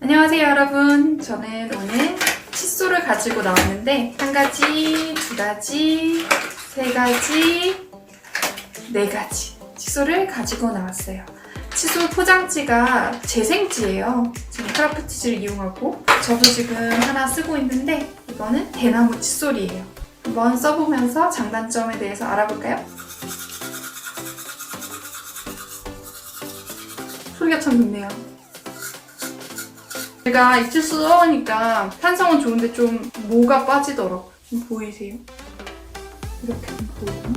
안녕하세요 여러분. 저는 오늘 칫솔을 가지고 나왔는데 한 가지, 두 가지, 세 가지, 네 가지 칫솔을 가지고 나왔어요. 칫솔 포장지가 재생지예요. 지금 크라프트지를 이용하고 저도 지금 하나 쓰고 있는데 이거는 대나무 칫솔이에요. 한번 써보면서 장단점에 대해서 알아볼까요? 소리가 참 좋네요. 제가 이 칫솔 써보니까 탄성은 좋은데 좀 모가 빠지더라고요. 좀 보이세요? 이렇게 좀 보이나?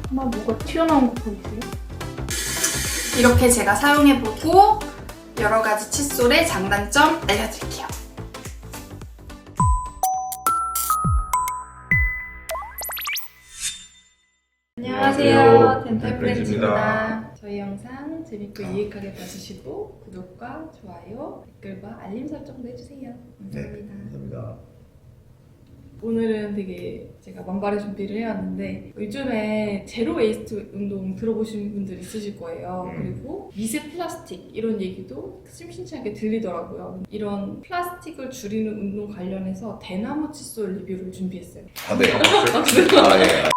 하나 모가 튀어나온 거 보이세요? 이렇게 제가 사용해보고 여러 가지 칫솔의 장단점 알려드릴게요. 안녕하세요. 덴탈 프렌즈입니다. 저희 영상 재밌고 유익하게 봐주시고 구독과 좋아요, 댓글과 알림 설정도 해주세요. 감사합니다. 네, 감사합니다. 오늘은 되게 제가 만발의 준비를 해왔는데 요즘에 제로 웨이스트 운동 들어보신 분들 있으실 거예요. 그리고 미세 플라스틱 이런 얘기도 심심치 않게 들리더라고요. 이런 플라스틱을 줄이는 운동 관련해서 대나무 칫솔 리뷰를 준비했어요. 아, 네. 아, 예.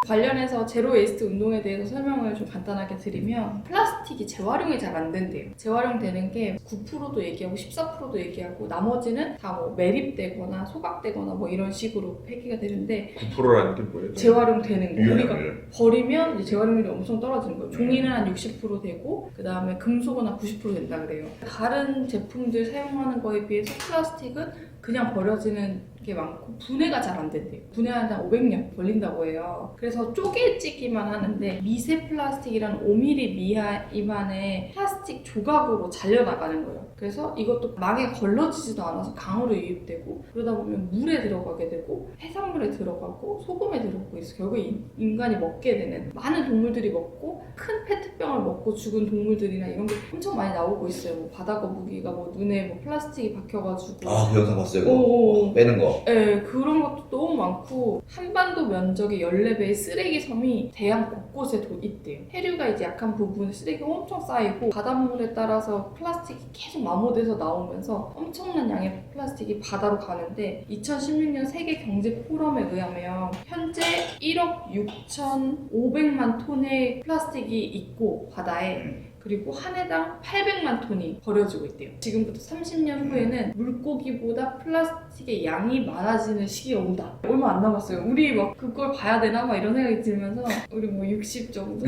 관련해서 제로 웨이스트 운동에 대해서 설명을 좀 간단하게 드리면 플라스틱이 재활용이 잘 안 된대요. 재활용되는 게 9%도 얘기하고 14%도 얘기하고 나머지는 다 뭐 매립되거나 소각되거나 뭐 이런 식으로 폐기가 되는데 9%라는 게 뭐예요? 재활용되는 거 우리가 네. 버리면 이제 재활용률이 엄청 떨어지는 거예요. 종이는 한 60% 되고 그 다음에 금속은 한 90% 된다 그래요. 다른 제품들 사용하는 거에 비해서 플라스틱은 그냥 버려지는 게 많고 분해가 잘 안 된대요. 분해하는데 한 500년 걸린다고 해요. 그래서 쪼개지기만 하는데 미세 플라스틱이란 5mm 미만의 플라스틱 조각으로 잘려나가는 거예요. 그래서 이것도 망에 걸러지지도 않아서 강으로 유입되고 그러다 보면 물에 들어가게 되고 해산물에 들어가고 소금에 들어가고 있어. 결국에 인간이 먹게 되는 많은 동물들이 먹고 큰 페트병을 먹고 죽은 동물들이나 이런 게 엄청 많이 나오고 있어요. 뭐 바다거북이가 뭐 눈에 뭐 플라스틱이 박혀가지고 아, 그 영상 봤어요. 그거. 오. 빼는 거. 네, 그런 것도 너무 많고 한반도 면적의 14배의 쓰레기 섬이 대양 곳곳에 있대요. 해류가 이제 약한 부분에 쓰레기가 엄청 쌓이고 바닷물에 따라서 플라스틱이 계속 마모돼서 나오면서 엄청난 양의 플라스틱이 바다로 가는데 2016년 세계 경제 포럼에 의하면 현재 1억 6,500만 톤의 플라스틱이 있고 바다에 그리고 한 해당 800만 톤이 버려지고 있대요. 지금부터 30년 후에는 물고기보다 플라스틱의 양이 많아지는 시기가 온다. 얼마 안 남았어요. 우리 막 그걸 봐야 되나? 막 이런 생각이 들면서 우리 뭐 60 정도?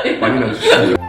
네, 많이 나주시죠.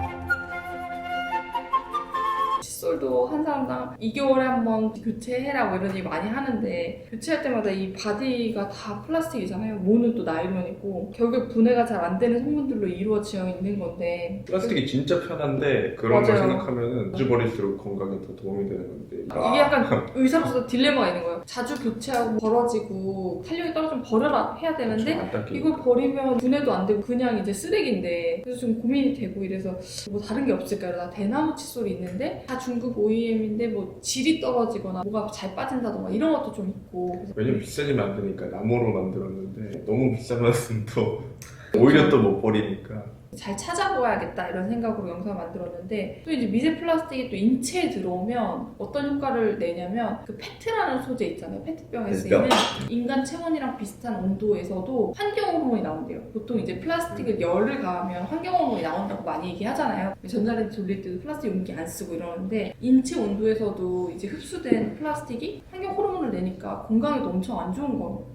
칫솔도 한 사람당 2개월에 한 번 교체해라 뭐 이런 얘기 많이 하는데 교체할 때마다 이 바디가 다 플라스틱이잖아요. 모는 또 나일론이고 결국에 분해가 잘 안 되는 성분들로 이루어져 있는 건데 플라스틱이 진짜 편한데 그런 걸 맞아요. 생각하면 자주 버릴수록 건강에 더 도움이 되는 건데 이게 약간 의사로서 딜레마가 있는 거예요. 자주 교체하고 벌어지고 탄력이 떨어지면 버려라 해야 되는데 안 닦이고 이걸 버리면 분해도 안 되고 그냥 이제 쓰레기인데 그래서 좀 고민이 되고 이래서 뭐 다른 게 없을까요? 나 대나무 칫솔이 있는데 다 중국 OEM인데 뭐 질이 떨어지거나 뭐가 잘 빠진다던가 이런 것도 좀 있고 왜냐면 비싸지면 안 되니까 나무로 만들었는데 너무 비싸면 또 오히려 또 못 버리니까 잘 찾아보아야겠다 이런 생각으로 영상을 만들었는데 또 이제 미세 플라스틱이 또 인체에 들어오면 어떤 효과를 내냐면 그 페트라는 소재 있잖아요. 페트병에 쓰이는 인간 체온이랑 비슷한 온도에서도 환경 호르몬이 나온대요. 보통 이제 플라스틱을 열을 가하면 환경 호르몬이 나온다고 많이 얘기하잖아요. 전자레인지 돌릴 때도 플라스틱 용기 안 쓰고 이러는데 인체 온도에서도 이제 흡수된 플라스틱이 환경 호르몬을 내니까 건강에도 엄청 안 좋은 거.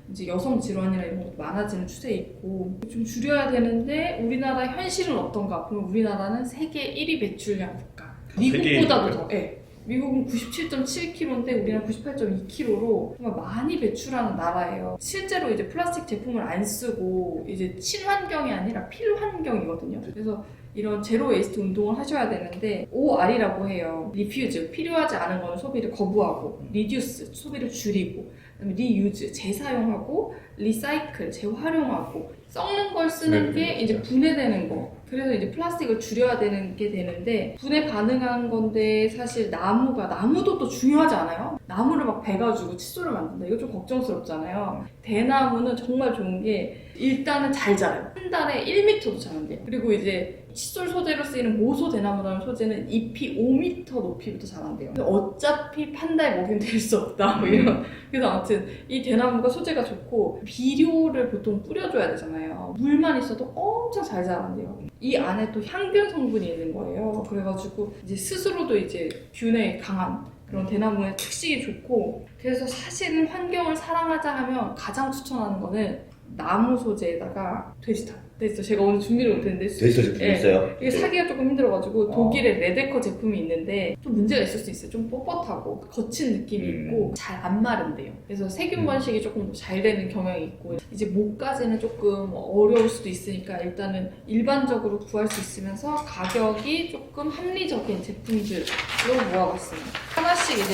이제 여성 질환이나 이런 것도 많아지는 추세에 있고 좀 줄여야 되는데 우리나라 현실은 어떤가? 그럼 우리나라는 세계 1위 배출량 국가. 미국보다도 더. 네. 미국은 97.7kg인데 우리는 98.2kg로 정말 많이 배출하는 나라예요. 실제로 이제 플라스틱 제품을 안 쓰고 이제 친환경이 아니라 필환경이거든요. 그래서 이런 제로 웨이스트 운동을 하셔야 되는데 OR이라고 해요. 리퓨즈, 필요하지 않은 거는 소비를 거부하고 리듀스, 소비를 줄이고 그다음에 리유즈, 재사용하고 리사이클, 재활용하고 썩는 걸 쓰는 게 이제 분해되는 거. 그래서 이제 플라스틱을 줄여야 되는 게 되는데 분해 가능한 건데 사실 나무도 또 중요하지 않아요? 나무를 막 베가지고 칫솔을 만든다. 이거 좀 걱정스럽잖아요. 대나무는 정말 좋은 게 일단은 잘 자라요. 한 달에 1m도 자란대요. 그리고 이제 칫솔 소재로 쓰이는 모소 대나무라는 소재는 잎이 5m 높이부터 자란대요. 근데 어차피 판다에 먹이는 될 수 없다. 뭐 이런. 그래서 아무튼 이 대나무가 소재가 좋고 비료를 보통 뿌려줘야 되잖아요. 물만 있어도 엄청 잘 자란대요. 이 안에 또 향균 성분이 있는 거예요. 그래가지고 이제 스스로도 이제 균에 강한 그런 대나무의 특식이 좋고, 그래서 사실은 환경을 사랑하자 하면 가장 추천하는 거는 나무 소재에다가 돼지탕. 됐어. 제가 오늘 준비를 못했는데 돼지털 제품 예. 있어요? 이게 사기가 조금 힘들어가지고 어. 독일의 레데커 제품이 있는데 좀 문제가 있을 수 있어요. 좀 뻣뻣하고 거친 느낌이 있고 잘 안 마른대요. 그래서 세균 번식이 조금 잘 되는 경향이 있고, 이제 목까지는 조금 어려울 수도 있으니까 일단은 일반적으로 구할 수 있으면서 가격이 조금 합리적인 제품들로 모아봤습니다. 하나씩 이제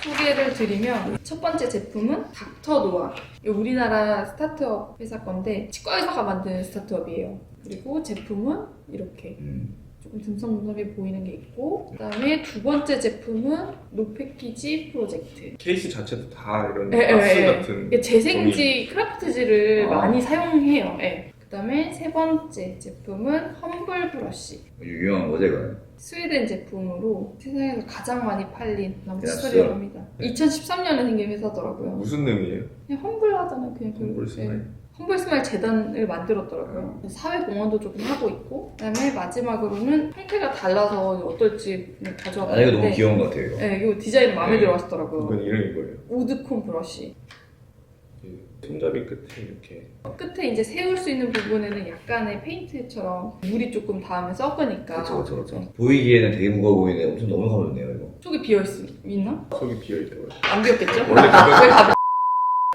소개를 드리면, 첫 번째 제품은 닥터노아. 우리나라 스타트업 회사 건데 치과 의사가 만드는 스타트업이에요. 그리고 제품은 이렇게 조금 듬성듬성해 보이는 게 있고, 그다음에 두 번째 제품은 노패키지 프로젝트. 케이스 자체도 다 이런 예, 가스 예, 예. 같은 이게 재생지 크라프트지를 아. 많이 사용해요. 예. 그다음에 세 번째 제품은 험블 브러쉬. 유명한 거죠, 이거? 스웨덴 제품으로 세상에서 가장 많이 팔린 나무 야스. 칫솔이라고 합니다. 네. 2013년에 생긴 회사더라고요. 무슨 의미예요? 그냥 험블 하잖아요. 그냥 험블 스마일. 험블 스마일 재단을 만들었더라고요. 사회공헌도 조금 하고 있고, 그다음에 마지막으로는 형태가 달라서 어떨지 그냥 아, 이거 가져와봤는데, 너무 귀여운 것 같아요, 이거. 네, 이거 디자인이 마음에 네. 들어왔더라고요. 이건 이름이 뭐예요? 우드콘 브러쉬. 손잡이 끝에 이렇게 끝에 이제 세울 수 있는 부분에는 약간의 페인트처럼 물이 조금 닿으면 썩으니까. 그렇죠. 보이기에는 되게 무거워 보이는데 엄청 너무 가볍네요, 이거. 속이 비어있나? 속이 비어있다고요. 안 비었겠죠? 원래 가볍- 왜 가볍...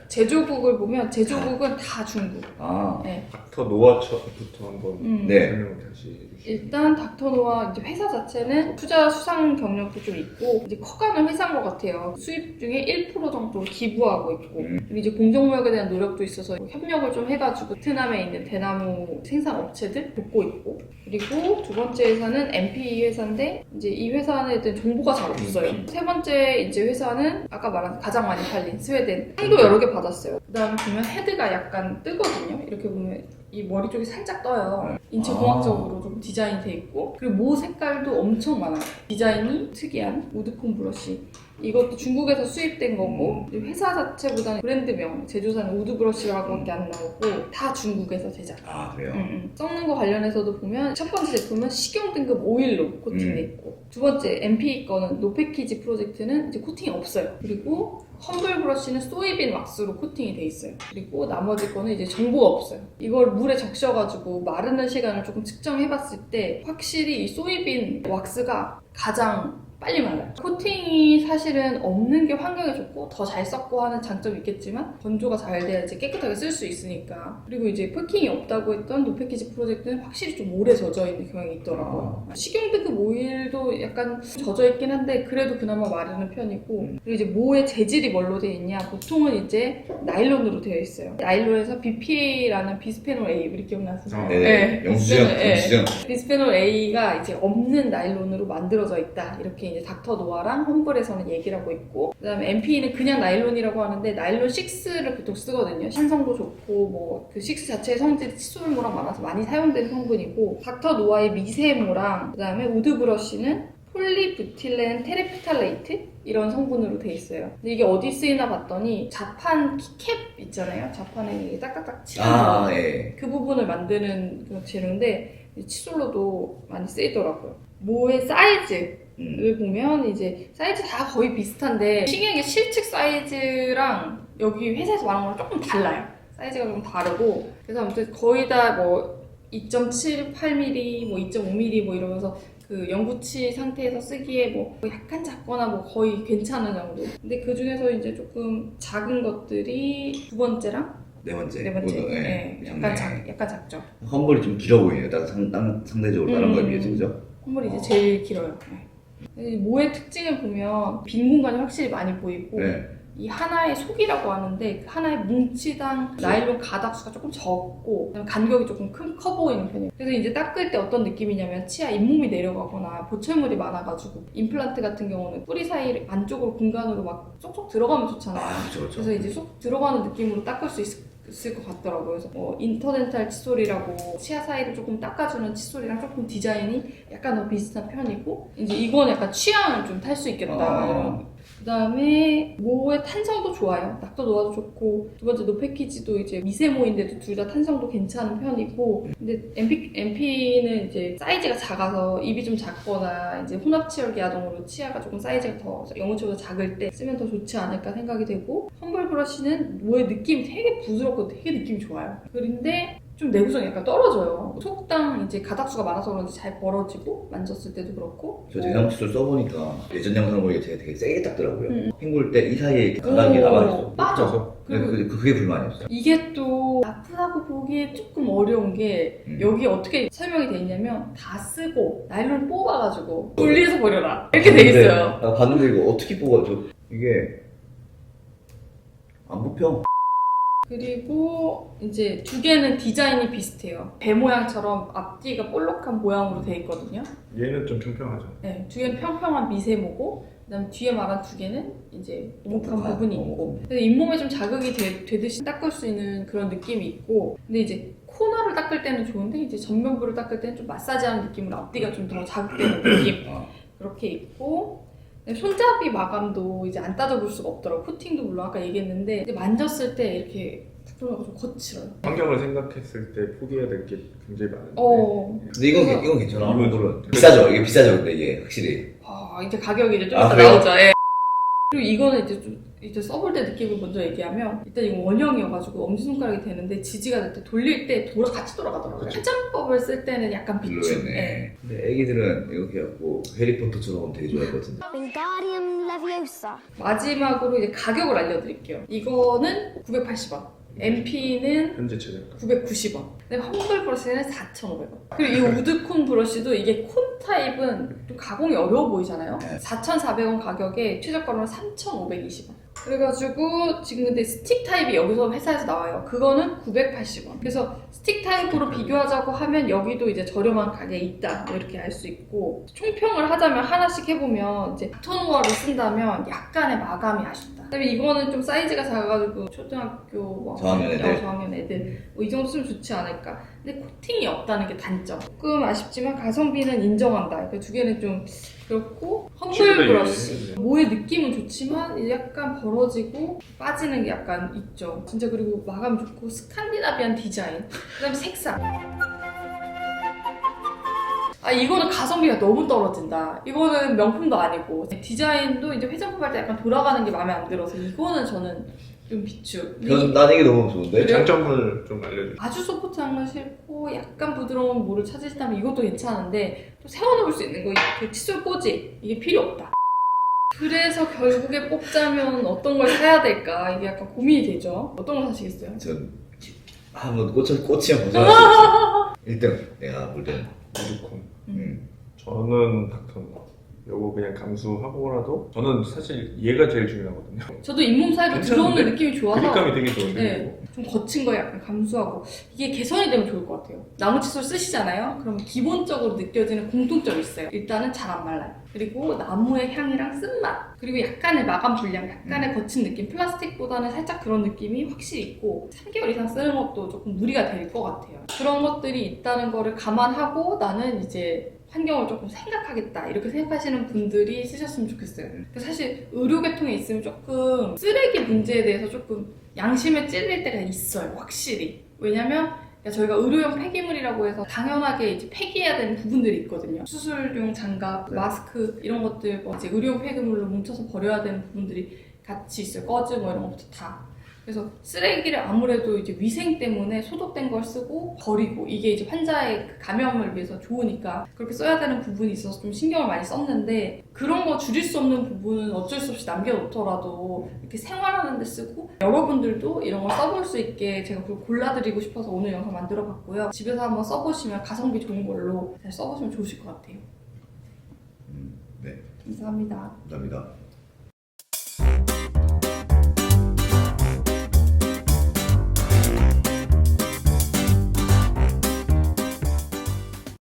제조국을 보면 제조국은 다 중국. 아, 네. 닥터 노아처부터 한번 네. 설명 다시 해주시죠. 일단 닥터노아 이제 회사 자체는 투자 수상 경력도 좀 있고 이제 커가는 회사인 것 같아요. 수입 중에 1% 정도를 기부하고 있고, 그리고 이제 공정무역에 대한 노력도 있어서 협력을 좀 해가지고 베트남에 있는 대나무 생산 업체들 돕고 있고, 그리고 두 번째 회사는 MP 회사인데 이제 이 회사에 대한 정보가 잘 없어요. 세 번째 이제 회사는 아까 말한 가장 많이 팔린 스웨덴, 상도 여러 개 받았어요. 그다음에 보면 헤드가 약간 뜨거든요. 이렇게 보면 이 머리 쪽이 살짝 떠요. 인체공학적으로 좀 디자인이 돼 있고, 그리고 모 색깔도 엄청 많아요. 디자인이 특이한 우드콘 브러쉬. 이것도 중국에서 수입된 거고, 회사 자체보다는 브랜드명, 제조사는 우드 브러쉬라고밖에 안 나오고 다 중국에서 제작. 아, 그래요? 썩는 거 관련해서도 보면 첫 번째 제품은 식용 등급 오일로 코팅돼 있고, 두 번째 MP 거는 노패키지 프로젝트는 이제 코팅이 없어요. 그리고 험블 브러쉬는 소이빈 왁스로 코팅이 돼 있어요. 그리고 나머지 거는 이제 정보가 없어요. 이걸 물에 적셔가지고 마르는 시간을 조금 측정해봤을 때 확실히 이 소이빈 왁스가 가장 빨리 말라요. 코팅이 사실은 없는 게 환경에 좋고 더 잘 썩고 하는 장점이 있겠지만 건조가 잘 돼야지 깨끗하게 쓸 수 있으니까. 그리고 이제 패킹이 없다고 했던 노패키지 프로젝트는 확실히 좀 오래 젖어있는 경향이 있더라고요. 식용 등급 오일도 약간 젖어있긴 한데 그래도 그나마 마르는 편이고, 그리고 이제 모의 재질이 뭘로 되어 있냐, 보통은 이제 나일론으로 되어 있어요. 나일론에서 BPA라는 비스페놀 A, 우리 기억나세요? 네네. 영수증. 비스페놀 A가 이제 없는 나일론으로 만들어져 있다. 이렇게 이제 닥터노아랑 험블에서는 얘기를 하고 있고, 그다음에 MP는 그냥 나일론이라고 하는데 나일론 6를 보통 쓰거든요. 산성도 좋고 뭐 그 6 자체의 성질이 칫솔모랑 많아서 많이 사용되는 성분이고, 닥터노아의 미세모랑 그다음에 우드 브러쉬는 폴리부틸렌 테레피탈레이트 이런 성분으로 돼 있어요. 근데 이게 어디 쓰이나 봤더니 자판 키캡 있잖아요. 자판에 딱딱딱 치는 거. 예. 그 부분을 만드는 그런 재료인데 칫솔로도 많이 쓰이더라고요. 모의 사이즈를 보면 이제 사이즈 다 거의 비슷한데 신기한 게 실측 사이즈랑 여기 회사에서 말한 거랑 조금 달라요. 사이즈가 좀 다르고, 그래서 아무튼 거의 다 뭐 2.78mm, 뭐 2.5mm 뭐 이러면서 그 영구치 상태에서 쓰기에 뭐 약간 작거나 뭐 거의 괜찮은 정도. 근데 그 중에서 이제 조금 작은 것들이 두 번째랑 네 번째. 네, 약간 작죠. 험블이 좀 길어 보이네요. 상대적으로 다른 거에 비해서, 그죠? 험블이 이제 제일 길어요. 네. 모의 특징을 보면 빈 공간이 확실히 많이 보이고, 네. 이 하나의 속이라고 하는데 그 하나의 뭉치당 나일론 가닥수가 조금 적고 간격이 조금 커 보이는 편이에요. 그래서 이제 닦을 때 어떤 느낌이냐면 치아 잇몸이 내려가거나 보철물이 많아가지고 임플란트 같은 경우는 뿌리 사이 안쪽으로 공간으로 막 쏙쏙 들어가면 좋잖아요. 아, 그렇죠. 그래서 이제 쏙 들어가는 느낌으로 닦을 수 있을 것 같더라고요. 그래서 인터덴탈 칫솔이라고 치아 사이를 조금 닦아주는 칫솔이랑 조금 디자인이 약간 더 비슷한 편이고 이제 이건 약간 취향을 좀 탈 수 있겠다. 이런. 그다음에 모의 탄성도 좋아요. 낙도 노화도 좋고 두 번째 노 패키지도 이제 미세모인데도 둘 다 탄성도 괜찮은 편이고 근데 MP는 이제 사이즈가 작아서 입이 좀 작거나 이제 혼합치열 계하동으로 치아가 조금 사이즈가 더 영어치보다 작을 때 쓰면 더 좋지 않을까 생각이 되고 험블 브러쉬는 모의 느낌이 되게 부드럽고 되게 느낌이 좋아요. 그런데 좀 내구성이 약간 떨어져요. 속당 이제 가닥수가 많아서 그런지 잘 벌어지고 만졌을 때도 그렇고. 저 대나무 칫솔 써보니까 예전 영상 보니까 되게 세게 닦더라고요. 헹굴 때 이 사이에 가닥이 남아있어. 빠져. 그게 불만이었어요. 이게 또 아프다고 보기에 조금 어려운 게 여기 어떻게 설명이 돼 있냐면 다 쓰고 나일론 뽑아가지고 분리해서 버려라 이렇게 돼 있어요. 나 봤는데 이거 어떻게 뽑아줘? 이게 안 뽑혀. 그리고 이제 두 개는 디자인이 비슷해요. 배 모양처럼 앞뒤가 볼록한 모양으로 돼 있거든요. 얘는 좀 평평하죠. 네, 두 개는 평평한 미세모고 그다음 뒤에 말한 두 개는 이제 오목한 부분이 있고 그래서 잇몸에 좀 자극이 되듯이 닦을 수 있는 그런 느낌이 있고 근데 이제 코너를 닦을 때는 좋은데 이제 전면부를 닦을 때는 좀 마사지하는 느낌으로 앞뒤가 좀 더 자극되는 느낌 그렇게 있고 손잡이 마감도 이제 안 따져볼 수가 없더라고. 코팅도 물론 아까 얘기했는데 이제 만졌을 때 이렇게 부분하고 좀 거칠어요. 환경을 생각했을 때 포기해야 될 게 굉장히 많은데 근데 이건 괜찮아. 이건 비싸죠. 이게 비싸죠. 근데 이게 확실히. 이제 가격이 이제 좀 아, 이따 그래요? 나오죠. 예. 그리고 이거는 이제 좀 이제 써볼 때 느낌을 먼저 얘기하면 일단 이건 원형이어가지고 엄지손가락이 되는데 지지가 될 때 돌릴 때 같이 돌아가더라고요. 그렇죠. 한장법을 쓸 때는 약간 비추. 별로였네. 근데 애기들은 이렇게 갖고 해리포터처럼 되게 좋아할 것 같은데. Wingardium Leviosa. 마지막으로 이제 가격을 알려드릴게요. 이거는 980원. MP는 현재 최저가 990원. 근데 험블 브러쉬는 4,500원. 그리고 이 우드콘 브러쉬도 이게 콘 타입은 좀 가공이 어려워 보이잖아요. 4,400원 가격에 최저가로는 3,520원. 그래가지고 지금 근데 스틱 타입이 여기서 회사에서 나와요. 그거는 980원. 그래서 스틱 타입으로 비교하자고 하면 여기도 이제 저렴한 가게에 있다 이렇게 알 수 있고 총평을 하자면 하나씩 해보면 이제 톤워를 쓴다면 약간의 마감이 아쉽다. 그다음에 이거는 좀 사이즈가 작아가지고 초등학교 뭐 저학년 애들. 저학년 애들 뭐 이 정도 쓰면 좋지 않을까. 근데 코팅이 없다는 게 단점. 조금 아쉽지만 가성비는 인정한다. 그 두 개는 좀 그렇고 험블 브러쉬 모의 느낌은 좋지만 약간 벌어지고 빠지는 게 약간 있죠. 진짜 그리고 마감 좋고 스칸디나비안 디자인 그다음에 색상 이거는 가성비가 너무 떨어진다. 이거는 명품도 아니고 디자인도 이제 회전품 할 때 약간 돌아가는 게 마음에 안 들어서 이거는 저는 좀 비추. 난 이게 너무 좋은데? 그래요? 장점을 좀 알려주세요. 아주 소프트한 건 싫고 약간 부드러운 모를 찾으시다면 이것도 괜찮은데 또 세워놓을 수 있는 거 그 칫솔 꽂이 이게 필요 없다. 그래서 결국에 뽑자면 어떤 걸 사야 될까 이게 약간 고민이 되죠. 어떤 걸 사시겠어요? 전 한번 꽂히면 벗어날 수 있어. 1등 내가 볼 때는. 우드콘. 음. 저는 닥터노. 요거 그냥 감수하고라도 저는 사실 얘가 제일 중요하거든요. 저도 잇몸 사이로 괜찮은데? 들어오는 느낌이 좋아서 그립감이 되게 좋은데. 네, 좀 거친 거 약간 감수하고 이게 개선이 되면 좋을 것 같아요. 나무 칫솔 쓰시잖아요. 그럼 기본적으로 느껴지는 공통점이 있어요. 일단은 잘 안 말라요. 그리고 나무의 향이랑 쓴맛 그리고 약간의 마감 분량, 약간의 거친 느낌 플라스틱보다는 살짝 그런 느낌이 확실히 있고 3개월 이상 쓰는 것도 조금 무리가 될 것 같아요. 그런 것들이 있다는 거를 감안하고 나는 이제 환경을 조금 생각하겠다 이렇게 생각하시는 분들이 쓰셨으면 좋겠어요. 사실 의료계통에 있으면 조금 쓰레기 문제에 대해서 조금 양심에 찔릴 때가 있어요. 확실히. 왜냐면 저희가 의료용 폐기물이라고 해서 당연하게 이제 폐기해야 되는 부분들이 있거든요. 수술용 장갑, 마스크 이런 것들 이제 의료용 폐기물로 뭉쳐서 버려야 되는 부분들이 같이 있어요. 꺼즈 뭐 이런 것부터 다. 그래서 쓰레기를 아무래도 이제 위생 때문에 소독된 걸 쓰고 버리고 이게 이제 환자의 그 감염을 위해서 좋으니까 그렇게 써야 되는 부분이 있어서 좀 신경을 많이 썼는데 그런 거 줄일 수 없는 부분은 어쩔 수 없이 남겨놓더라도 이렇게 생활하는 데 쓰고 여러분들도 이런 걸 써볼 수 있게 제가 그걸 골라드리고 싶어서 오늘 영상 만들어봤고요. 집에서 한번 써보시면 가성비 좋은 걸로 잘 써보시면 좋으실 것 같아요. 네. 감사합니다. 감사합니다.